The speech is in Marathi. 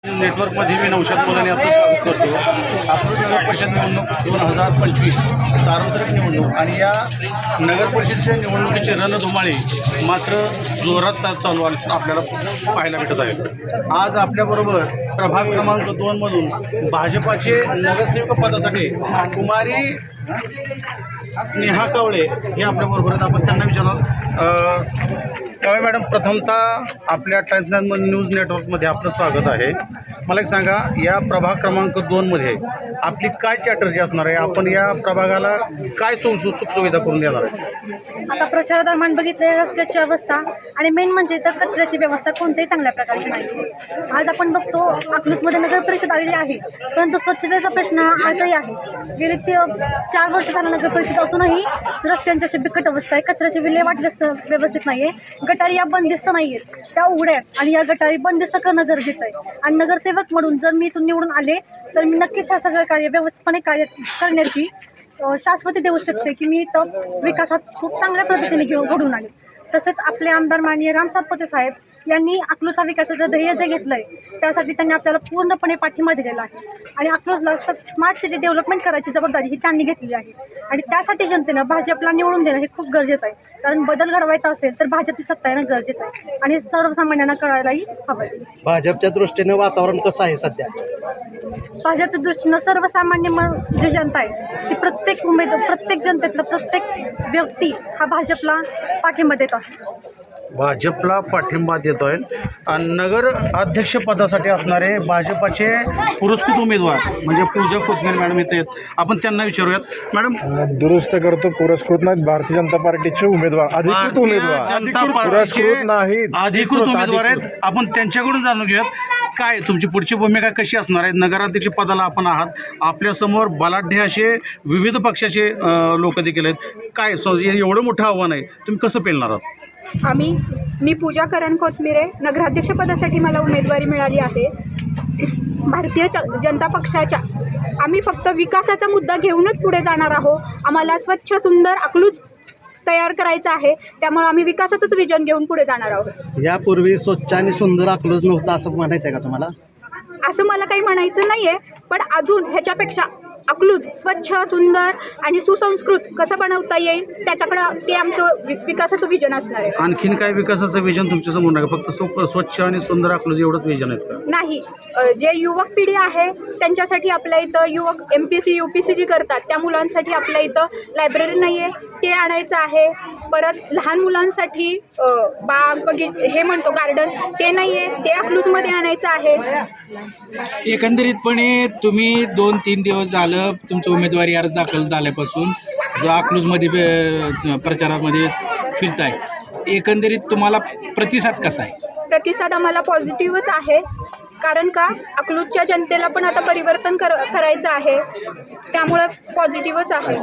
नेटवर्कमध्ये मी नौशाद मुलांनी आपलं स्वागत करतो। अकलूज नगर परिषद निवडणूक 2025 सार्वत्रिक निवडणूक आणि या नगर परिषदेच्या निवडणुकीचे रणधुमाळे मात्र जोरात चालू आपल्याला पाहायला भेटत आहे। आज आपल्याबरोबर प्रभाग क्रमांक 2 मधून भाजपाचे नगरसेवक पदासाठी कुमारी स्नेहा कावळे हे आपल्याबरोबर आहेत। आपण त्यांना विचारणार। कावळे मॅडम, प्रथमतः आपल्या टाइम्स न्यूज नेटवर्कमध्ये आपलं स्वागत आहे। मला एक सांगा, या प्रभाग क्रमांक 2 मध्ये आपली काय स्ट्रॅटर्जी असणार आहे? आपण या प्रभागाला काय सुखसुविधा करून देणार आहे? आता प्रचारादरम्यान बघितले रस्त्याची अवस्था आणि मेन म्हणजे तर कचऱ्याची व्यवस्था कोणत्याही चांगल्या प्रकारची नाही। आज आपण बघतो अकलूजमध्ये नगर परिषद आलेली आहे, परंतु स्वच्छतेचा प्रश्न आजही आहे। गेली 4 वर्ष झालं नगर परिषद असूनही रस्त्यांची अशी बिकट अवस्था आहे। कचऱ्याची विल्हेवाट व्यवस्थित नाही आहे, गटारी या बंदिस्त नाही आहेत, त्या उघड्या आहेत आणि या गटारी बंदिस्त करणं गरजेचं आहे। आणि नगरसेवक म्हणून जर मी इथून निवडून आले तर मी नक्कीच हा सगळं कार्य व्यवस्थितपणे कार्य करण्याची शाश्वती देऊ शकते की मी इथं विकासात खूप चांगल्या पद्धतीने घडून आले। तसेच आपले आमदार माननीय राम सातपुते साहेब यांनी अकलूजचा विकासाचं ध्येय जे घेतलं आहे त्यासाठी त्यांनी आपल्याला पूर्णपणे पाठिंबा दिलेला आहे आणि अकलूजला स्मार्ट सिटी डेव्हलपमेंट करायची जबाबदारी ही त्यांनी घेतली आहे आणि त्यासाठी जनतेनं भाजपला निवडून देणं हे खूप गरजेचं आहे। कारण बदल घडवायचा असेल तर भाजपची सत्ता येणं गरजेचं आहे आणि सर्वसामान्यांना कळायलाही हवं आहे। भाजपच्या दृष्टीने वातावरण कसं आहे सध्या? भाजपच्या दृष्टीनं सर्वसामान्य जी जनता आहे ती प्रत्येक जनतेतलं प्रत्येक व्यक्ती हा भाजपला पाठिंबा देत आहे। भाजपला पाठिंबा देतोय। नगर अध्यक्षपदासाठी असणारे भाजपाचे पुरस्कृत उमेदवार म्हणजे पूजा कोथमीर मॅडम इथे आहेत, आपण त्यांना विचारूयात। मॅडम, दुरुस्त करतो, पुरस्कृत नाहीत भारतीय जनता पार्टीचे उमेदवार, अधिकृत उमेदवार, पुरस्कृत नाहीत, अधिकृत उमेदवार आहेत। आपण त्यांच्याकडून जाणून घेऊयात काय तुमची पुढची भूमिका कशी असणार आहे। नगराध्यक्ष पदाला आपण आहात, आपल्यासमोर बलाढ्य असे विविध पक्षाचे लोक देखील आहेत, काय एवढं मोठं आव्हान आहे, तुम्ही कसं पेलणार आहात? मी पूजा करण कोथमिरे, नगराध्यक्षपदासाठी मला उमेदवारी मिळाली आहे। भारतीय जनता पक्षाच्या आम्ही फक्त विकासाचा मुद्दा घेऊनच पुढे जाणार आहोत। आम्हाला स्वच्छ सुंदर अकलूज तयार करायचं आहे, त्यामुळे आम्ही विकासाचंच विजन घेऊन पुढे जाणार आहोत। यापूर्वी स्वच्छ आणि सुंदर अकलूज नव्हतं असं म्हणायचं आहे का तुम्हाला? असं मला काही म्हणायचं नाही आहे, पण अजून ह्याच्यापेक्षा अकलूज स्वच्छ सुंदर आणि सुसंस्कृत कसं बनवता येईल त्याच्याकडं ते आमचं विकासाचं विजन असणार आहे। आणखीन काय विकासाचं विजन तुमच्यासमोर नाही? फक्त स्वच्छ आणि सुंदर अकलूज एवढंच विजन आहे का? नाही, जे युवक पिढी आहे त्यांच्यासाठी आपल्या इथं युवक MPC UPC जी करतात त्या मुलांसाठी आपल्या इथं लायब्ररी नाही आहे, ते आणायचं आहे। परत लहान मुलांसाठी बाग हे म्हणतो गार्डन ते नाही आहे, ते अकलूजमध्ये आणायचं आहे। एकंदरीतपणे तुम्ही 2-3 दिवस झालं तुमचं उमेदवारी अर्ज दाखल झाल्यापासून जो अकलूजमध्ये प्रचारामध्ये फिरताय, एकंदरीत तुम्हाला प्रतिसाद कसा आहे? प्रतिसाद आम्हाला पॉझिटिव्हच आहे, कारण का अकलूजच्या जनतेला पण आता परिवर्तन करायचं आहे, त्यामुळं पॉझिटिव्हच आहे।